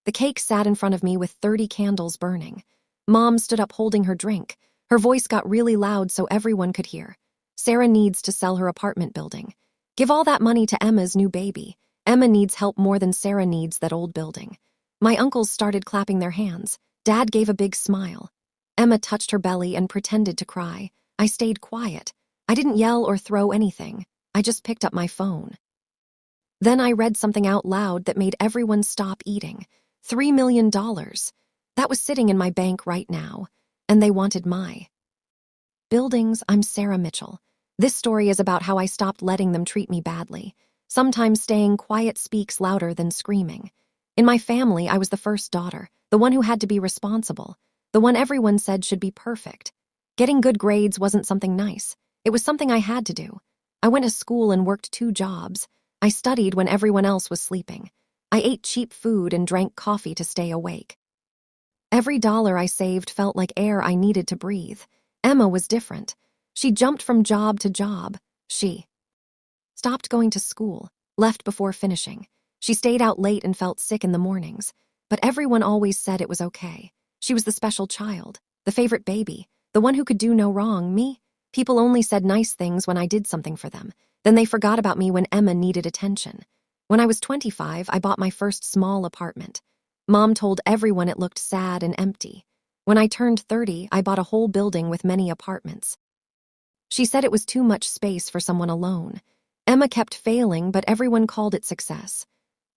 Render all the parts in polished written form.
The cake sat in front of me with 30 candles burning. Mom stood up holding her drink. Her voice got really loud so everyone could hear. Sarah needs to sell her apartment building. Give all that money to Emma's new baby. Emma needs help more than Sarah needs that old building. My uncles started clapping their hands. Dad gave a big smile. Emma touched her belly and pretended to cry. I stayed quiet. I didn't yell or throw anything. I just picked up my phone. Then I read something out loud that made everyone stop eating. $3 million. That was sitting in my bank right now, and they wanted my buildings. I'm Sarah Mitchell. This story is about how I stopped letting them treat me badly. Sometimes staying quiet speaks louder than screaming. In my family, I was the first daughter, the one who had to be responsible, the one everyone said should be perfect. Getting good grades wasn't something nice. It was something I had to do. I went to school and worked 2 jobs. I studied when everyone else was sleeping. I ate cheap food and drank coffee to stay awake. Every dollar I saved felt like air I needed to breathe. Emma was different. She jumped from job to job. She stopped going to school, left before finishing. She stayed out late and felt sick in the mornings. But everyone always said it was okay. She was the special child, the favorite baby, the one who could do no wrong. Me? People only said nice things when I did something for them. Then they forgot about me when Emma needed attention. When I was 25, I bought my first small apartment. Mom told everyone it looked sad and empty. When I turned 30, I bought a whole building with many apartments. She said it was too much space for someone alone. Emma kept failing, but everyone called it success.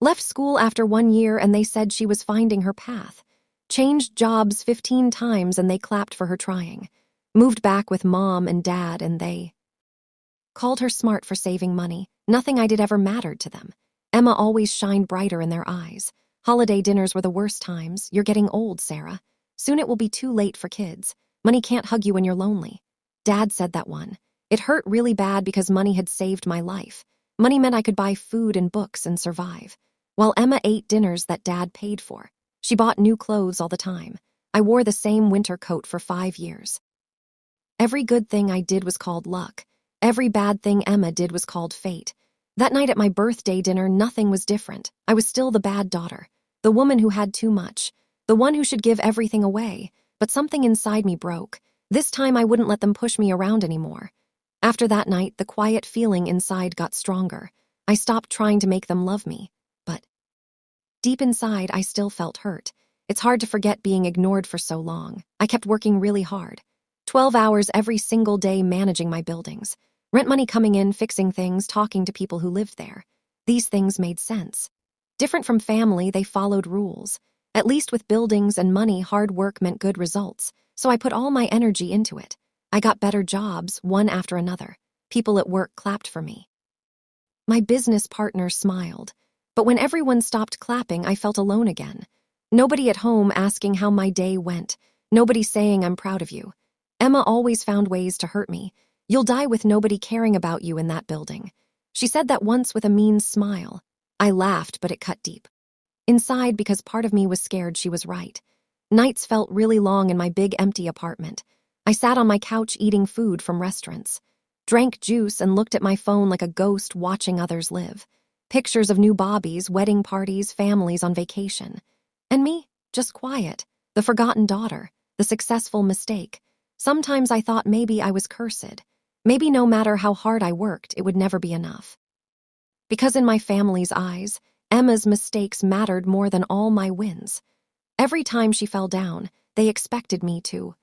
Left school after 1 year and they said she was finding her path. Changed jobs 15 times and they clapped for her trying. Moved back with Mom and Dad and they called her smart for saving money. Nothing I did ever mattered to them. Emma always shined brighter in their eyes. Holiday dinners were the worst times. You're getting old, Sarah. Soon it will be too late for kids. Money can't hug you when you're lonely. Dad said that one. It hurt really bad because money had saved my life. Money meant I could buy food and books and survive. While Emma ate dinners that Dad paid for. She bought new clothes all the time. I wore the same winter coat for 5 years. Every good thing I did was called luck. Every bad thing Emma did was called fate. That night at my birthday dinner, nothing was different. I was still the bad daughter, the woman who had too much, the one who should give everything away. But something inside me broke. This time I wouldn't let them push me around anymore. After that night, the quiet feeling inside got stronger. I stopped trying to make them love me. But deep inside, I still felt hurt. It's hard to forget being ignored for so long. I kept working really hard. 12 hours every single day managing my buildings. Rent money coming in, fixing things, talking to people who lived there. These things made sense. Different from family, they followed rules. At least with buildings and money, hard work meant good results. So I put all my energy into it. I got better jobs, one after another. People at work clapped for me. My business partner smiled. But when everyone stopped clapping, I felt alone again. Nobody at home asking how my day went. Nobody saying I'm proud of you. Emma always found ways to hurt me. You'll die with nobody caring about you in that building. She said that once with a mean smile. I laughed, but it cut deep inside because part of me was scared she was right. Nights felt really long in my big empty apartment. I sat on my couch eating food from restaurants, drank juice and looked at my phone like a ghost watching others live. Pictures of new bobbies, wedding parties, families on vacation. And me, just quiet, the forgotten daughter, the successful mistake. Sometimes I thought maybe I was cursed. Maybe no matter how hard I worked, it would never be enough. Because in my family's eyes, Emma's mistakes mattered more than all my wins. Every time she fell down, they expected me to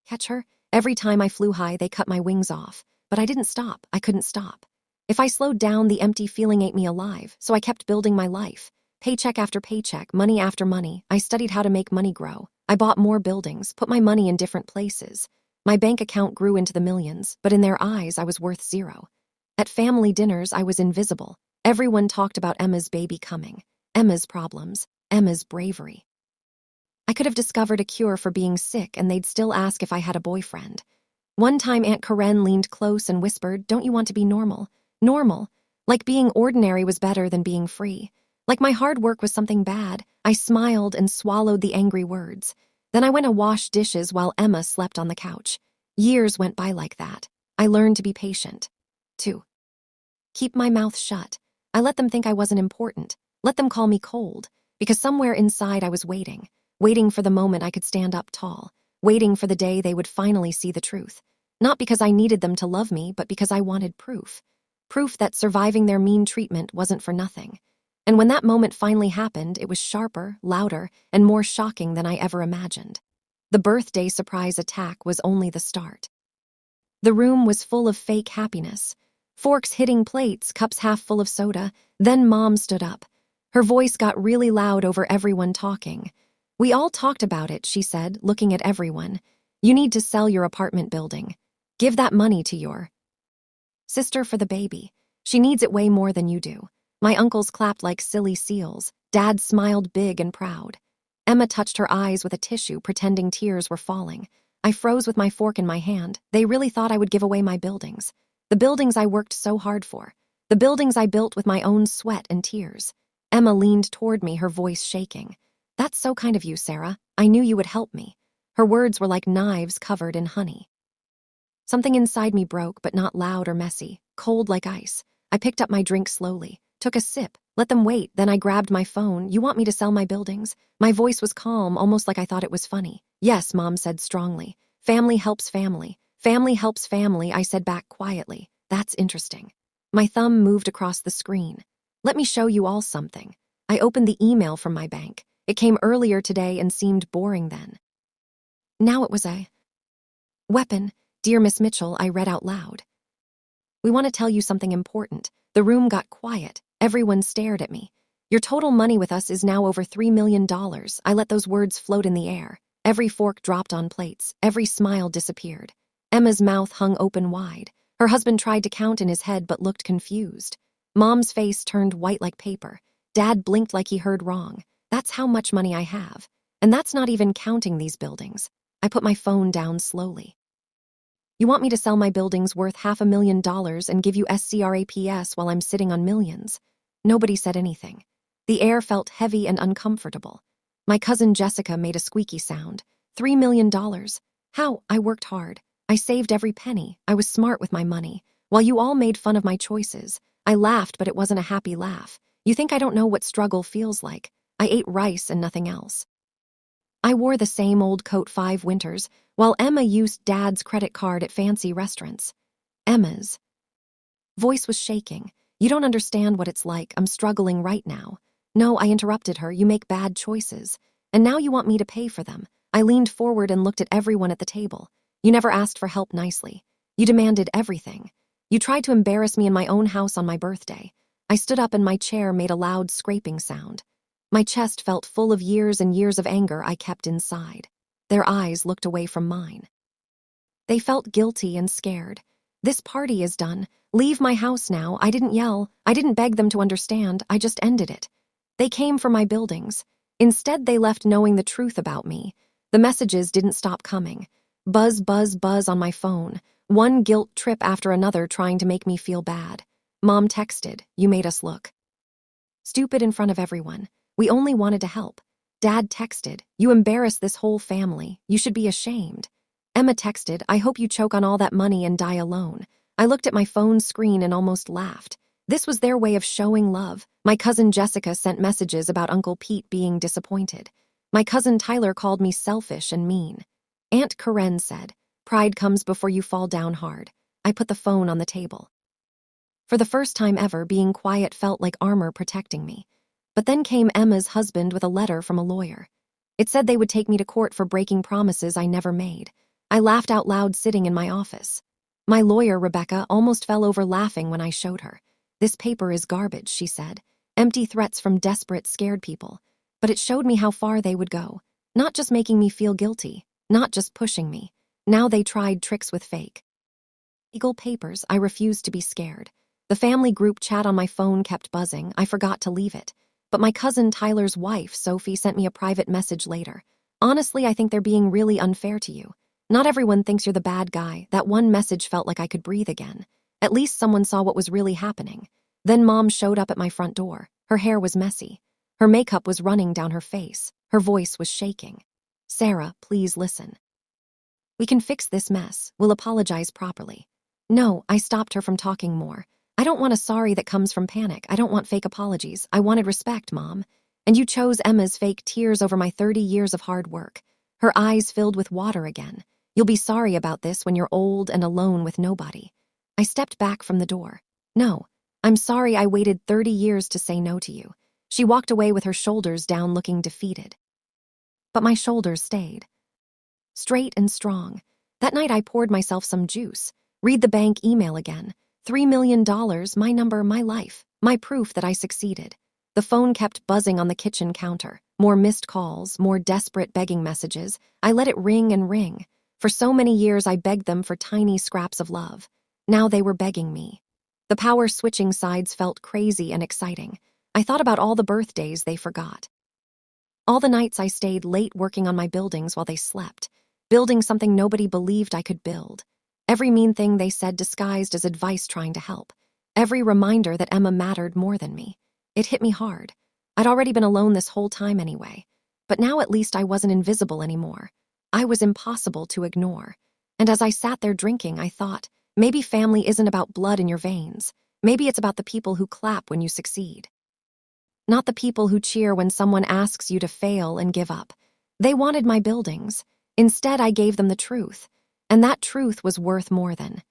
catch her. Every time I flew high, they cut my wings off. But I didn't stop. I couldn't stop. If I slowed down, the empty feeling ate me alive, so I kept building my life. Paycheck after paycheck, money after money. I studied how to make money grow. I bought more buildings, put my money in different places. My bank account grew into the millions, but in their eyes, I was worth 0. At family dinners, I was invisible. Everyone talked about Emma's baby coming, Emma's problems, Emma's bravery. I could have discovered a cure for being sick and they'd still ask if I had a boyfriend. One time Aunt Karen leaned close and whispered, "Don't you want to be normal? Normal. Like being ordinary was better than being free. Like my hard work was something bad." I smiled and swallowed the angry words. Then I went to wash dishes while Emma slept on the couch. Years went by like that. I learned to be patient. To keep my mouth shut. I let them think I wasn't important. Let them call me cold. because somewhere inside I was waiting for the moment I could stand up tall, waiting for the day they would finally see the truth. Not because I needed them to love me, but because I wanted proof. Proof that surviving their mean treatment wasn't for nothing. And when that moment finally happened, it was sharper, louder, and more shocking than I ever imagined. The birthday surprise attack was only the start. The room was full of fake happiness. Forks hitting plates, cups half full of soda. Then Mom stood up. Her voice got really loud over everyone talking. "We all talked about it," she said, looking at everyone. "You need to sell your apartment building. Give that money to your sister for the baby. She needs it way more than you do." My uncles clapped like silly seals. Dad smiled big and proud. Emma touched her eyes with a tissue, pretending tears were falling. I froze with my fork in my hand. They really thought I would give away my buildings. The buildings I worked so hard for. The buildings I built with my own sweat and tears. Emma leaned toward me, her voice shaking. "That's so kind of you, Sarah. I knew you would help me." Her words were like knives covered in honey. Something inside me broke, but not loud or messy, cold like ice. I picked up my drink slowly, took a sip, let them wait, then I grabbed my phone. "You want me to sell my buildings?" My voice was calm, almost like I thought it was funny. "Yes," Mom said strongly. "Family helps family. Family helps family," I said back quietly. "That's interesting." My thumb moved across the screen. "Let me show you all something." I opened the email from my bank. It came earlier today and seemed boring then. Now it was a weapon. "Dear Miss Mitchell," I read out loud. "We want to tell you something important." The room got quiet. Everyone stared at me. "Your total money with us is now over $3 million. I let those words float in the air. Every fork dropped on plates. Every smile disappeared. Emma's mouth hung open wide. Her husband tried to count in his head but looked confused. Mom's face turned white like paper. Dad blinked like he heard wrong. "That's how much money I have. And that's not even counting these buildings." I put my phone down slowly. "You want me to sell my buildings worth $500,000 and give you SCRAPS while I'm sitting on millions?" Nobody said anything. The air felt heavy and uncomfortable. My cousin Jessica made a squeaky sound. $3 million. How? I worked hard. I saved every penny. I was smart with my money. While you all made fun of my choices, I laughed, but it wasn't a happy laugh. You think I don't know what struggle feels like? I ate rice and nothing else. I wore the same old coat 5 winters, while Emma used Dad's credit card at fancy restaurants. Emma's voice was shaking. "You don't understand what it's like. I'm struggling right now." "No," I interrupted her. "You make bad choices. And now you want me to pay for them." I leaned forward and looked at everyone at the table. "You never asked for help nicely. You demanded everything. You tried to embarrass me in my own house on my birthday." I stood up and my chair made a loud scraping sound. My chest felt full of years and years of anger I kept inside. Their eyes looked away from mine. They felt guilty and scared. "This party is done. Leave my house now." I didn't yell. I didn't beg them to understand. I just ended it. They came for my buildings. Instead, they left knowing the truth about me. The messages didn't stop coming. Buzz, buzz, buzz on my phone. One guilt trip after another trying to make me feel bad. Mom texted, "You made us look stupid in front of everyone. We only wanted to help." Dad texted, "You embarrassed this whole family. You should be ashamed." Emma texted, "I hope you choke on all that money and die alone." I looked at my phone screen and almost laughed. This was their way of showing love. My cousin Jessica sent messages about Uncle Pete being disappointed. My cousin Tyler called me selfish and mean. Aunt Karen said, "Pride comes before you fall down hard." I put the phone on the table. For the first time ever, being quiet felt like armor protecting me. But then came Emma's husband with a letter from a lawyer. It said they would take me to court for breaking promises I never made. I laughed out loud sitting in my office. My lawyer, Rebecca, almost fell over laughing when I showed her. "This paper is garbage," she said. "Empty threats from desperate, scared people." But it showed me how far they would go. Not just making me feel guilty, not just pushing me. Now they tried tricks with fake legal papers. I refused to be scared. The family group chat on my phone kept buzzing. I forgot to leave it. But my cousin Tyler's wife, Sophie, sent me a private message later. "Honestly, I think they're being really unfair to you. Not everyone thinks you're the bad guy." That one message felt like I could breathe again. At least someone saw what was really happening. Then Mom showed up at my front door. Her hair was messy. Her makeup was running down her face. Her voice was shaking. "Sarah, please listen. We can fix this mess. We'll apologize properly." "No," I stopped her from talking more. "I don't want a sorry that comes from panic. I don't want fake apologies. I wanted respect, Mom. And you chose Emma's fake tears over my 30 years of hard work. Her eyes filled with water again. You'll be sorry about this when you're old and alone with nobody. I stepped back from the door. No, I'm sorry I waited 30 years to say no to you. She walked away with her shoulders down, looking defeated. But my shoulders stayed. Straight and strong. That night I poured myself some juice. Read the bank email again. $3 million, my number, my life, my proof that I succeeded. The phone kept buzzing on the kitchen counter. More missed calls, more desperate begging messages. I let it ring and ring. For so many years I begged them for tiny scraps of love. Now they were begging me. The power switching sides felt crazy and exciting. I thought about all the birthdays they forgot. All the nights I stayed late working on my buildings while they slept. Building something nobody believed I could build. Every mean thing they said disguised as advice trying to help. Every reminder that Emma mattered more than me. It hit me hard. I'd already been alone this whole time anyway. But now at least I wasn't invisible anymore. I was impossible to ignore. And as I sat there drinking, I thought, maybe family isn't about blood in your veins. Maybe it's about the people who clap when you succeed. Not the people who cheer when someone asks you to fail and give up. They wanted my buildings. Instead, I gave them the truth. And that truth was worth more than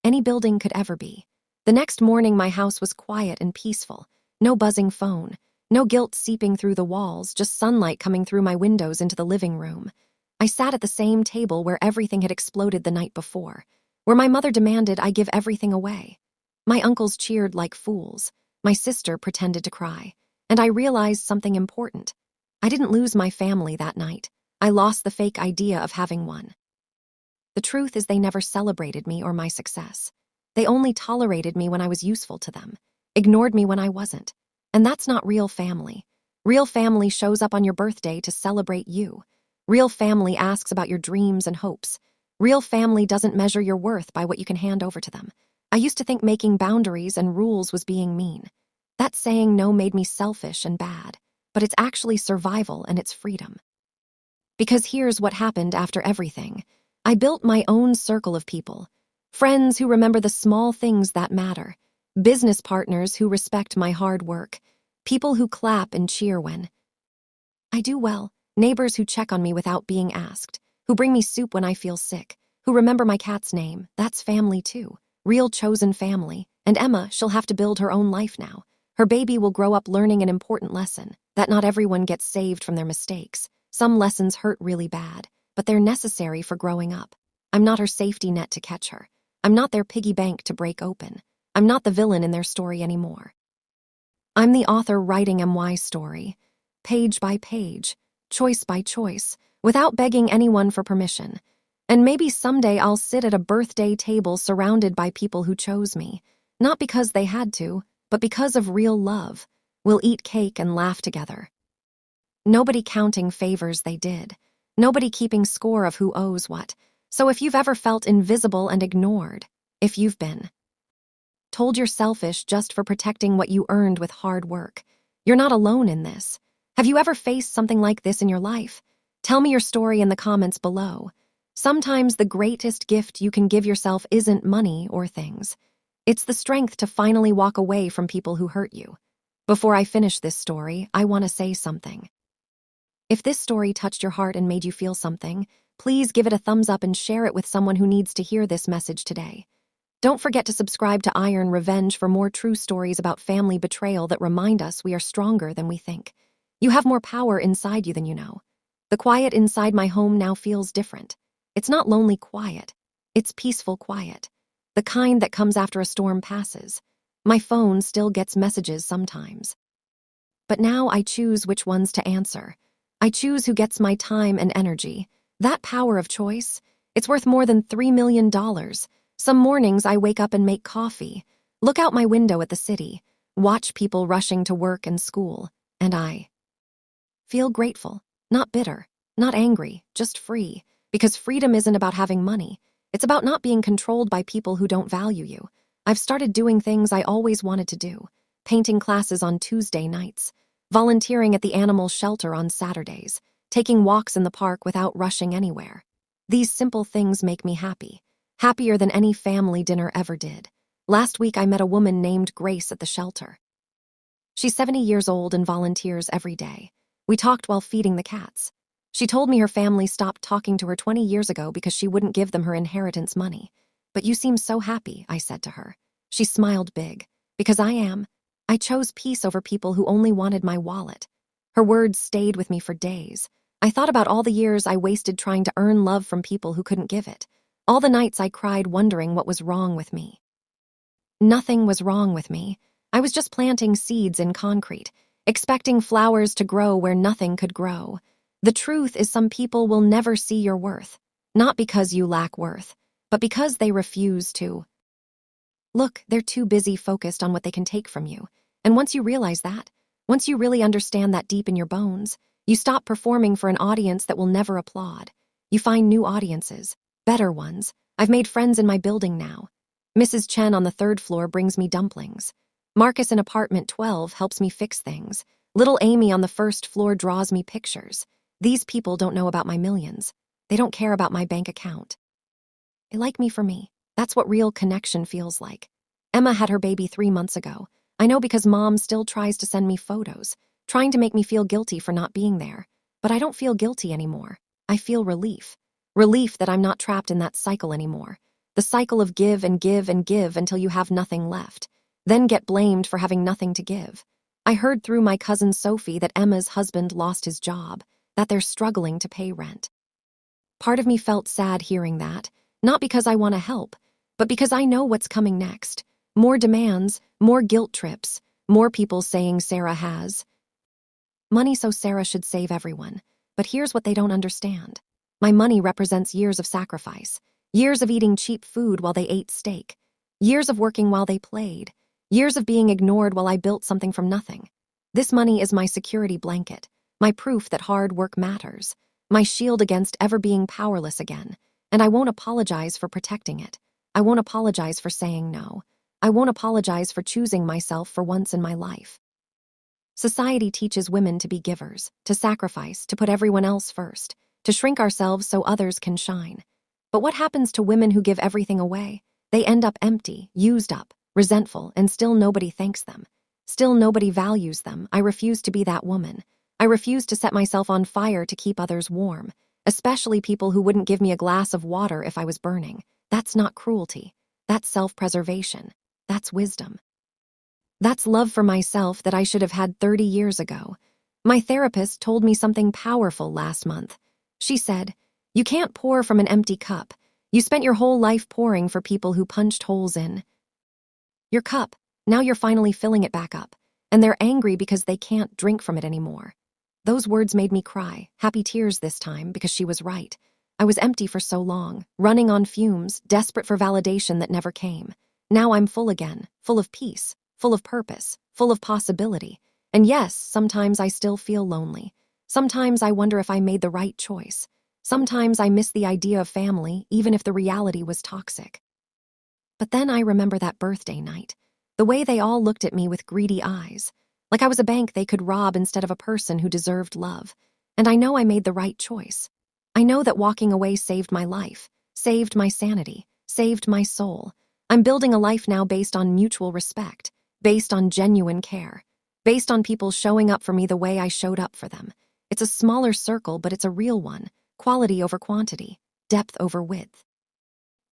any building could ever be. The next morning, my house was quiet and peaceful. No buzzing phone. No guilt seeping through the walls, just sunlight coming through my windows into the living room. I sat at the same table where everything had exploded the night before, where my mother demanded I give everything away. My uncles cheered like fools. My sister pretended to cry. And I realized something important. I didn't lose my family that night. I lost the fake idea of having one. The truth is they never celebrated me or my success. They only tolerated me when I was useful to them, ignored me when I wasn't. And that's not real family. Real family shows up on your birthday to celebrate you. Real family asks about your dreams and hopes. Real family doesn't measure your worth by what you can hand over to them. I used to think making boundaries and rules was being mean. That saying no made me selfish and bad, but it's actually survival and it's freedom. Because here's what happened after everything. I built my own circle of people. Friends who remember the small things that matter. Business partners who respect my hard work. People who clap and cheer when I do well. Neighbors who check on me without being asked. Who bring me soup when I feel sick. Who remember my cat's name. That's family too. Real chosen family. And Emma, she'll have to build her own life now. Her baby will grow up learning an important lesson. That not everyone gets saved from their mistakes. Some lessons hurt really bad, but they're necessary for growing up. I'm not her safety net to catch her. I'm not their piggy bank to break open. I'm not the villain in their story anymore. I'm the author writing MY's story, page by page, choice by choice, without begging anyone for permission. And maybe someday I'll sit at a birthday table surrounded by people who chose me, not because they had to, but because of real love. We'll eat cake and laugh together. Nobody counting favors they did. Nobody keeping score of who owes what. So if you've ever felt invisible and ignored, if you've been told you're selfish just for protecting what you earned with hard work, you're not alone in this. Have you ever faced something like this in your life? Tell me your story in the comments below. Sometimes the greatest gift you can give yourself isn't money or things. It's the strength to finally walk away from people who hurt you. Before I finish this story, I want to say something. If this story touched your heart and made you feel something, please give it a thumbs up and share it with someone who needs to hear this message today. Don't forget to subscribe to Iron Revenge for more true stories about family betrayal that remind us we are stronger than we think. You have more power inside you than you know. The quiet inside my home now feels different. It's not lonely quiet. It's peaceful quiet. The kind that comes after a storm passes. My phone still gets messages sometimes. But now I choose which ones to answer. I choose who gets my time and energy. That power of choice, it's worth more than $3 million. Some mornings I wake up and make coffee, look out my window at the city, watch people rushing to work and school, and I feel grateful, not bitter, not angry, just free. Because freedom isn't about having money. It's about not being controlled by people who don't value you. I've started doing things I always wanted to do. Painting classes on Tuesday nights. Volunteering at the animal shelter on Saturdays. Taking walks in the park without rushing anywhere. These simple things make me happy. Happier than any family dinner ever did. Last week I met a woman named Grace at the shelter. She's 70 years old and volunteers every day. We talked while feeding the cats. She told me her family stopped talking to her 20 years ago because she wouldn't give them her inheritance money. But you seem so happy, I said to her. She smiled big. Because I am. I chose peace over people who only wanted my wallet. Her words stayed with me for days. I thought about all the years I wasted trying to earn love from people who couldn't give it. All the nights I cried wondering what was wrong with me. Nothing was wrong with me. I was just planting seeds in concrete, expecting flowers to grow where nothing could grow. The truth is some people will never see your worth, not because you lack worth, but because they refuse to. Look, they're too busy focused on what they can take from you. And once you realize that, once you really understand that deep in your bones, you stop performing for an audience that will never applaud. You find new audiences, better ones. I've made friends in my building now. Mrs. Chen on the 3rd floor brings me dumplings. Marcus in apartment 12 helps me fix things. Little Amy on the 1st floor draws me pictures. These people don't know about my millions. They don't care about my bank account. They like me for me. That's what real connection feels like. Emma had her baby 3 months ago. I know because Mom still tries to send me photos, trying to make me feel guilty for not being there. But I don't feel guilty anymore. I feel relief. Relief that I'm not trapped in that cycle anymore. The cycle of give and give and give until you have nothing left, then get blamed for having nothing to give. I heard through my cousin Sophie that Emma's husband lost his job, that they're struggling to pay rent. Part of me felt sad hearing that, not because I want to help, but because I know what's coming next. More demands, more guilt trips, more people saying Sarah has money so Sarah should save everyone. But here's what they don't understand. My money represents years of sacrifice. Years of eating cheap food while they ate steak. Years of working while they played. Years of being ignored while I built something from nothing. This money is my security blanket, my proof that hard work matters, my shield against ever being powerless again. And I won't apologize for protecting it. I won't apologize for saying no. I won't apologize for choosing myself for once in my life. Society teaches women to be givers, to sacrifice, to put everyone else first, to shrink ourselves so others can shine. But what happens to women who give everything away? They end up empty, used up, resentful, and still nobody thanks them. Still nobody values them. I refuse to be that woman. I refuse to set myself on fire to keep others warm, especially people who wouldn't give me a glass of water if I was burning. That's not cruelty. That's self-preservation. That's wisdom. That's love for myself that I should have had 30 years ago. My therapist told me something powerful last month. She said, "You can't pour from an empty cup. You spent your whole life pouring for people who punched holes in your cup. Now you're finally filling it back up. And they're angry because they can't drink from it anymore." Those words made me cry, happy tears this time, because she was right. I was empty for so long, running on fumes, desperate for validation that never came. Now I'm full again, full of peace, full of purpose, full of possibility. And yes, sometimes I still feel lonely. Sometimes I wonder if I made the right choice. Sometimes I miss the idea of family, even if the reality was toxic. But then I remember that birthday night, the way they all looked at me with greedy eyes, like I was a bank they could rob instead of a person who deserved love. And I know I made the right choice. I know that walking away saved my life, saved my sanity, saved my soul. I'm building a life now based on mutual respect, based on genuine care, based on people showing up for me the way I showed up for them. It's a smaller circle, but it's a real one. Quality over quantity, depth over width,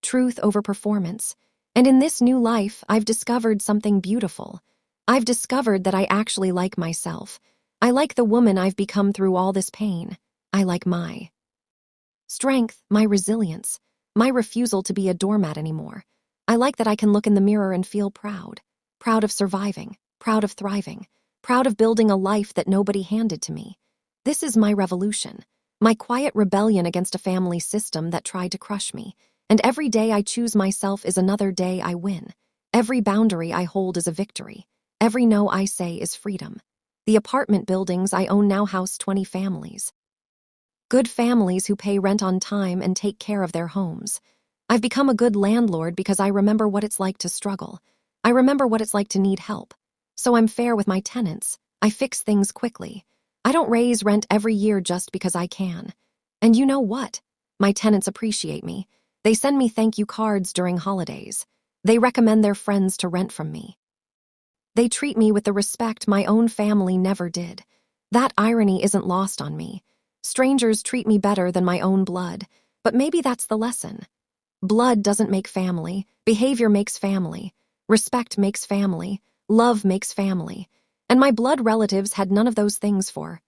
truth over performance. And in this new life, I've discovered something beautiful. I've discovered that I actually like myself. I like the woman I've become through all this pain. I like my strength, my resilience, my refusal to be a doormat anymore. I like that I can look in the mirror and feel proud. Proud of surviving, proud of thriving, proud of building a life that nobody handed to me. This is my revolution. My quiet rebellion against a family system that tried to crush me. And every day I choose myself is another day I win. Every boundary I hold is a victory. Every no I say is freedom. The apartment buildings I own now house 20 families. Good families who pay rent on time and take care of their homes. I've become a good landlord because I remember what it's like to struggle. I remember what it's like to need help. So I'm fair with my tenants. I fix things quickly. I don't raise rent every year just because I can. And you know what? My tenants appreciate me. They send me thank you cards during holidays. They recommend their friends to rent from me. They treat me with the respect my own family never did. That irony isn't lost on me. Strangers treat me better than my own blood, but maybe that's the lesson. Blood doesn't make family, behavior makes family, respect makes family, love makes family, and my blood relatives had none of those things for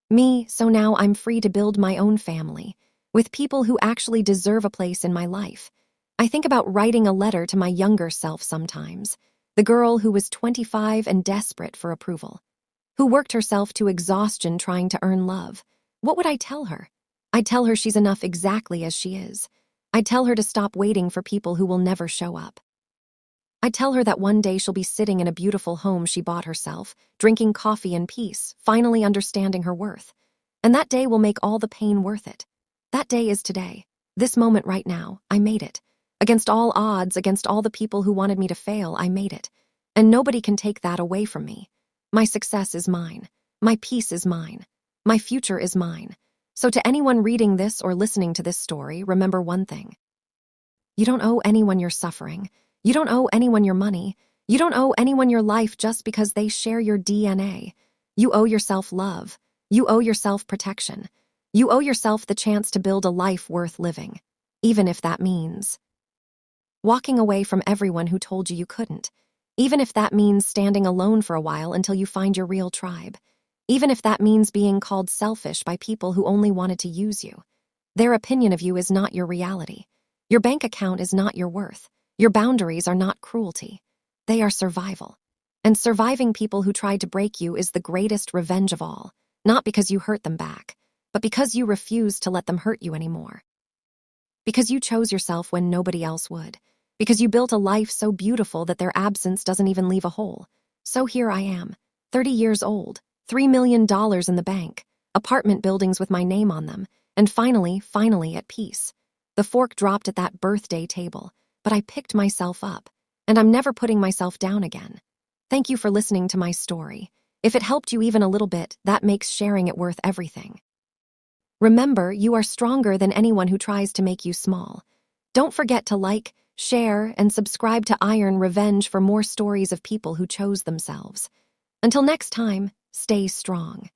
me, so now I'm free to build my own family, with people who actually deserve a place in my life. I think about writing a letter to my younger self sometimes, the girl who was 25 and desperate for approval, who worked herself to exhaustion trying to earn love. What would I tell her? I'd tell her she's enough exactly as she is. I'd tell her to stop waiting for people who will never show up. I'd tell her that one day she'll be sitting in a beautiful home she bought herself, drinking coffee in peace, finally understanding her worth. And that day will make all the pain worth it. That day is today. This moment right now, I made it. Against all odds, against all the people who wanted me to fail, I made it. And nobody can take that away from me. My success is mine. My peace is mine. My future is mine. So to anyone reading this or listening to this story, remember one thing. You don't owe anyone your suffering. You don't owe anyone your money. You don't owe anyone your life just because they share your DNA. You owe yourself love. You owe yourself protection. You owe yourself the chance to build a life worth living, even if that means walking away from everyone who told you you couldn't, even if that means standing alone for a while until you find your real tribe, even if that means being called selfish by people who only wanted to use you. Their opinion of you is not your reality. Your bank account is not your worth. Your boundaries are not cruelty. They are survival. And surviving people who tried to break you is the greatest revenge of all, not because you hurt them back, but because you refuse to let them hurt you anymore. Because you chose yourself when nobody else would. Because you built a life so beautiful that their absence doesn't even leave a hole. So here I am, 30 years old, $3 million in the bank, apartment buildings with my name on them, and finally at peace. The fork dropped at that birthday table, but I picked myself up, and I'm never putting myself down again. Thank you for listening to my story. If it helped you even a little bit, that makes sharing it worth everything. Remember, you are stronger than anyone who tries to make you small. Don't forget to like, share, and subscribe to Iron Revenge for more stories of people who chose themselves. Until next time, stay strong.